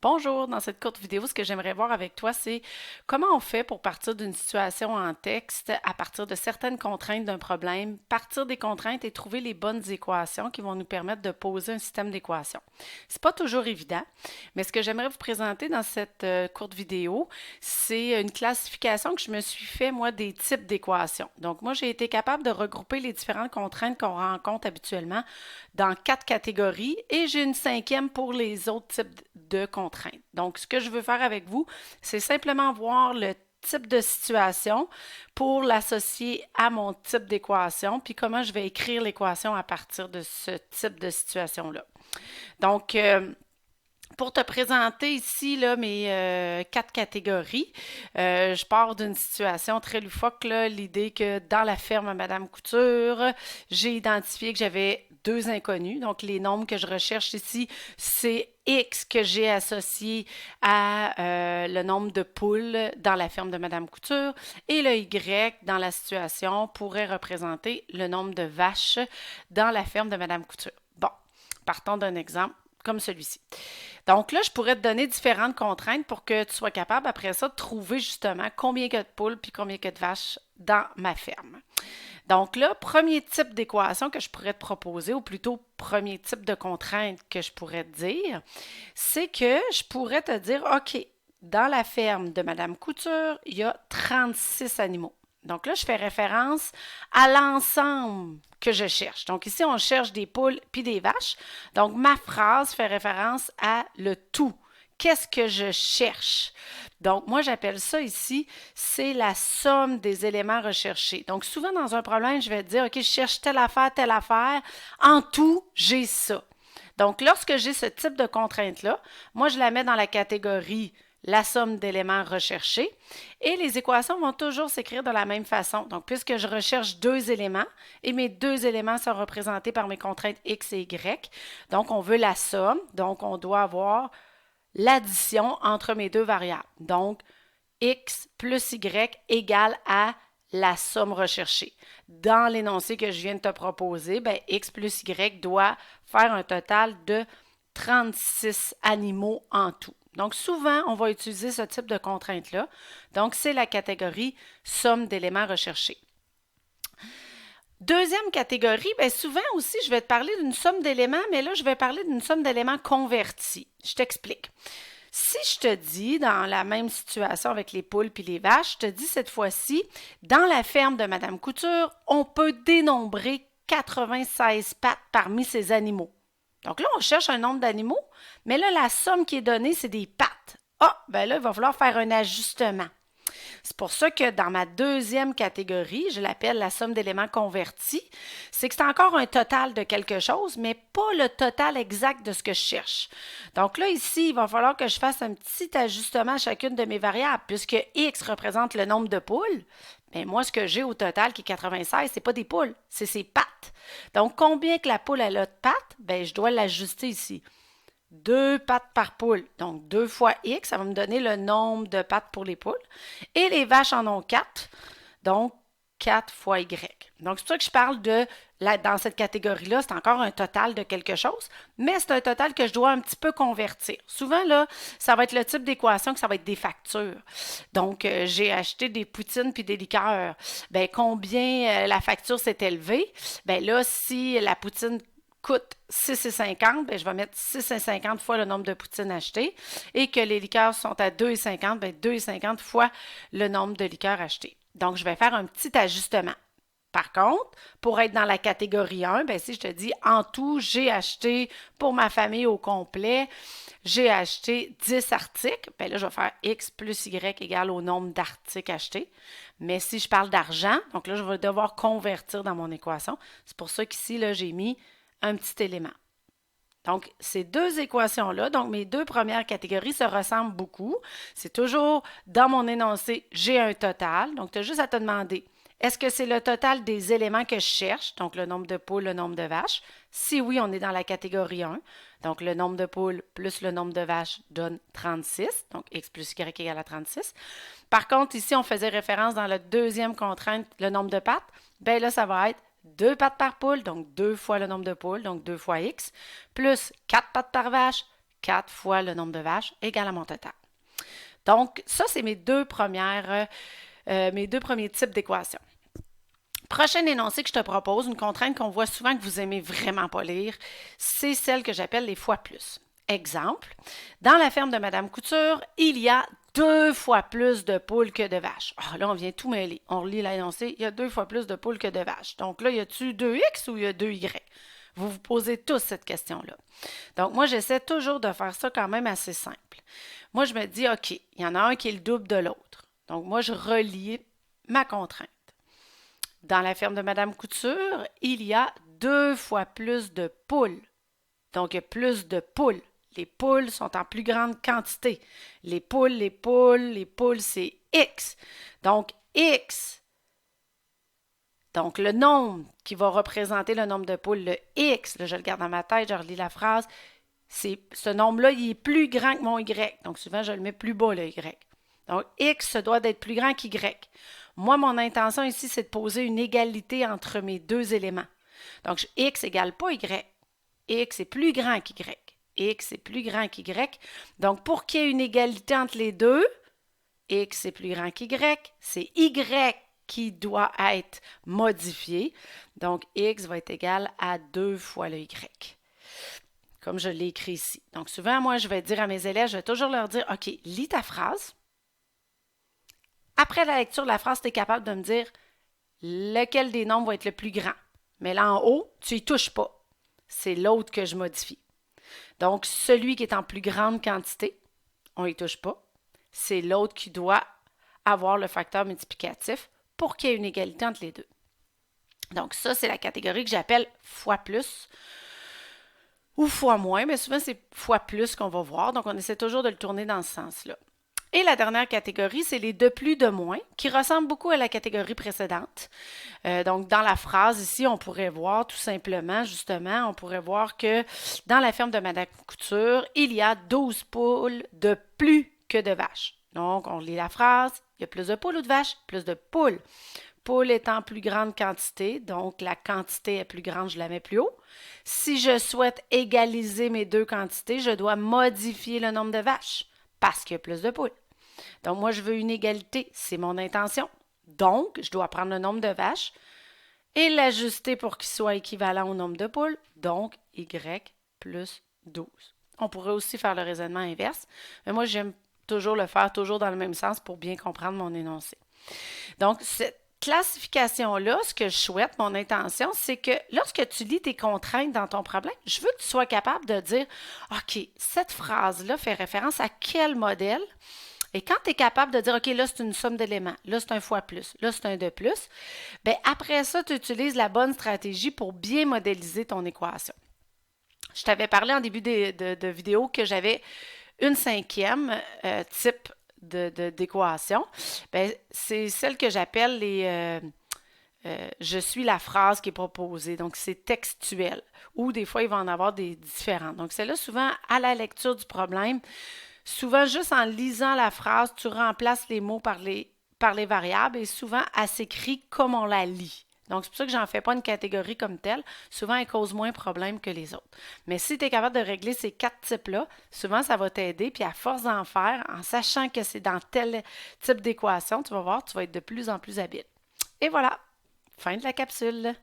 Bonjour, dans cette courte vidéo, ce que j'aimerais voir avec toi, c'est comment on fait pour partir d'une situation en texte à partir de certaines contraintes d'un problème, partir des contraintes et trouver les bonnes équations qui vont nous permettre de poser un système d'équations. C'est pas toujours évident, mais ce que j'aimerais vous présenter dans cette courte vidéo, c'est une classification que je me suis fait, moi, des types d'équations. Donc, moi, j'ai été capable de regrouper les différentes contraintes qu'on rencontre habituellement dans 4 catégories et j'ai une cinquième pour les autres types de contraintes. Donc, ce que je veux faire avec vous, c'est simplement voir le type de situation pour l'associer à mon type d'équation, puis comment je vais écrire l'équation à partir de ce type de situation-là. Donc, pour te présenter ici là, mes 4 catégories, je pars d'une situation très loufoque, l'idée que dans la ferme à Madame Couture, j'ai identifié que j'avais 2 inconnus. Donc, les nombres que je recherche ici, c'est X que j'ai associé à le nombre de poules dans la ferme de Madame Couture et le Y dans la situation pourrait représenter le nombre de vaches dans la ferme de Madame Couture. Bon, partons d'un exemple comme celui-ci. Donc là, je pourrais te donner différentes contraintes pour que tu sois capable, après ça, de trouver justement combien il y a de poules puis combien il y a de vaches dans ma ferme. Donc là, premier type d'équation que je pourrais te proposer, ou plutôt premier type de contrainte que je pourrais te dire, c'est que je pourrais te dire, OK, dans la ferme de Madame Couture, il y a 36 animaux. Donc là, je fais référence à l'ensemble que je cherche. Donc ici, on cherche des poules puis des vaches. Donc ma phrase fait référence à le tout. Qu'est-ce que je cherche? Donc, moi, j'appelle ça ici, c'est la somme des éléments recherchés. Donc, souvent, dans un problème, je vais dire, OK, je cherche telle affaire, telle affaire. En tout, j'ai ça. Donc, lorsque j'ai ce type de contrainte-là, moi, je la mets dans la catégorie la somme d'éléments recherchés. Et les équations vont toujours s'écrire de la même façon. Donc, puisque je recherche 2 éléments et mes 2 éléments sont représentés par mes contraintes X et Y, donc on veut la somme. Donc, on doit avoir l'addition entre mes 2 variables. Donc, X plus Y égale à la somme recherchée. Dans l'énoncé que je viens de te proposer, ben, X plus Y doit faire un total de 36 animaux en tout. Donc, souvent, on va utiliser ce type de contrainte-là. Donc, c'est la catégorie somme d'éléments recherchés. Deuxième catégorie, bien souvent aussi, je vais te parler d'une somme d'éléments, mais là, je vais parler d'une somme d'éléments convertis. Je t'explique. Si je te dis, dans la même situation avec les poules puis les vaches, je te dis cette fois-ci, dans la ferme de Madame Couture, on peut dénombrer 96 pattes parmi ces animaux. Donc là, on cherche un nombre d'animaux, mais là, la somme qui est donnée, c'est des pattes. Ah, ben là, il va falloir faire un ajustement. C'est pour ça que dans ma deuxième catégorie, je l'appelle la somme d'éléments convertis, c'est que c'est encore un total de quelque chose, mais pas le total exact de ce que je cherche. Donc là, ici, il va falloir que je fasse un petit ajustement à chacune de mes variables, puisque X représente le nombre de poules. Bien, moi, ce que j'ai au total, qui est 96, c'est pas des poules, c'est ses pattes. Donc, combien que la poule elle a de pattes? Bien, je dois l'ajuster ici. 2 pattes par poule. Donc, 2 fois X, ça va me donner le nombre de pattes pour les poules. Et les vaches en ont 4. Donc, 4 fois Y. Donc, c'est pour ça que je parle de, dans cette catégorie-là, c'est encore un total de quelque chose, mais c'est un total que je dois un petit peu convertir. Souvent, là, ça va être le type d'équation que ça va être des factures. Donc, j'ai acheté des poutines puis des liqueurs. Bien, combien la facture s'est élevée? Bien là, si la poutine coûte 6,50, bien, je vais mettre 6,50 fois le nombre de poutines achetées et que les liqueurs sont à 2,50, bien 2,50 fois le nombre de liqueurs achetées. Donc, je vais faire un petit ajustement. Par contre, pour être dans la catégorie 1, bien, si je te dis en tout, j'ai acheté pour ma famille au complet, j'ai acheté 10 articles, bien là, je vais faire X plus Y égale au nombre d'articles achetés. Mais si je parle d'argent, donc là, je vais devoir convertir dans mon équation. C'est pour ça qu'ici, là, j'ai mis un petit élément. Donc, ces 2 équations-là, donc mes 2 premières catégories se ressemblent beaucoup. C'est toujours dans mon énoncé, j'ai un total. Donc, tu as juste à te demander, est-ce que c'est le total des éléments que je cherche, donc le nombre de poules, le nombre de vaches? Si oui, on est dans la catégorie 1. Donc, le nombre de poules plus le nombre de vaches donne 36. Donc, X plus Y égale à 36. Par contre, ici, on faisait référence dans la deuxième contrainte, le nombre de pattes. Bien là, ça va être 2 pattes par poule, donc 2 fois le nombre de poules, donc 2 fois X, plus 4 pattes par vache, 4 fois le nombre de vaches égale à mon total. Donc, ça, c'est mes deux premiers types d'équations. Prochain énoncé que je te propose, une contrainte qu'on voit souvent que vous aimez vraiment pas lire, c'est celle que j'appelle les fois plus. Exemple, dans la ferme de Madame Couture, il y a 2 fois plus de poules que de vaches. Ah, là, on vient tout mêler. On relit l'énoncé, il y a 2 fois plus de poules que de vaches. Donc là, y a-tu 2X ou y a 2Y? Vous vous posez tous cette question-là. Donc, moi, j'essaie toujours de faire ça quand même assez simple. Moi, je me dis, OK, il y en a un qui est le double de l'autre. Donc, moi, je relie ma contrainte. Dans la ferme de Madame Couture, il y a 2 fois plus de poules. Donc, il y a plus de poules. Les poules sont en plus grande quantité. Les poules, c'est X. Donc, X. Donc, le nombre qui va représenter le nombre de poules, le X, là, je le garde dans ma tête, je relis la phrase, ce nombre-là, il est plus grand que mon Y. Donc, souvent, je le mets plus bas, le Y. Donc, X se doit d'être plus grand qu'Y. Moi, mon intention ici, c'est de poser une égalité entre mes deux éléments. Donc, X égale pas Y. X est plus grand qu'Y. X est plus grand qu'Y. Donc, pour qu'il y ait une égalité entre les deux, X est plus grand qu'Y, c'est Y qui doit être modifié. Donc, X va être égal à 2 fois le Y. Comme je l'ai écrit ici. Donc, souvent, moi, je vais dire à mes élèves, je vais toujours leur dire, OK, lis ta phrase. Après la lecture de la phrase, tu es capable de me dire lequel des nombres va être le plus grand. Mais là en haut, tu y touches pas. C'est l'autre que je modifie. Donc, celui qui est en plus grande quantité, on y touche pas. C'est l'autre qui doit avoir le facteur multiplicatif pour qu'il y ait une égalité entre les deux. Donc, ça, c'est la catégorie que j'appelle fois plus ou fois moins, mais souvent, c'est fois plus qu'on va voir. Donc, on essaie toujours de le tourner dans ce sens-là. Et la dernière catégorie, c'est les de plus, de moins, qui ressemblent beaucoup à la catégorie précédente. Donc, dans la phrase ici, on pourrait voir tout simplement, justement, on pourrait voir que dans la ferme de Madame Couture, il y a 12 poules de plus que de vaches. Donc, on lit la phrase, il y a plus de poules ou de vaches? Plus de poules. Poules étant plus grande quantité, donc la quantité est plus grande, je la mets plus haut. Si je souhaite égaliser mes deux quantités, je dois modifier le nombre de vaches parce qu'il y a plus de poules. Donc, moi, je veux une égalité. C'est mon intention. Donc, je dois prendre le nombre de vaches et l'ajuster pour qu'il soit équivalent au nombre de poules. Donc, Y plus 12. On pourrait aussi faire le raisonnement inverse, mais moi, j'aime toujours le faire toujours dans le même sens pour bien comprendre mon énoncé. Donc, cette classification-là, ce que je souhaite, mon intention, c'est que lorsque tu lis tes contraintes dans ton problème, je veux que tu sois capable de dire, OK, cette phrase-là fait référence à quel modèle? Et quand tu es capable de dire, OK, là, c'est une somme d'éléments, là, c'est un fois plus, là, c'est un de plus, bien, après ça, tu utilises la bonne stratégie pour bien modéliser ton équation. Je t'avais parlé en début de vidéo que j'avais une cinquième type d'équation. Bien, c'est celle que j'appelle je suis la phrase qui est proposée. Donc, c'est textuel. Ou des fois, il va en avoir des différentes. Donc, celle-là, souvent, à la lecture du problème, souvent, juste en lisant la phrase, tu remplaces les mots par les variables et souvent, elle s'écrit comme on la lit. Donc, c'est pour ça que j'en fais pas une catégorie comme telle. Souvent, elle cause moins de problèmes que les autres. Mais si tu es capable de régler ces 4 types-là, souvent, ça va t'aider. Puis, à force d'en faire, en sachant que c'est dans tel type d'équation, tu vas voir, tu vas être de plus en plus habile. Et voilà, fin de la capsule.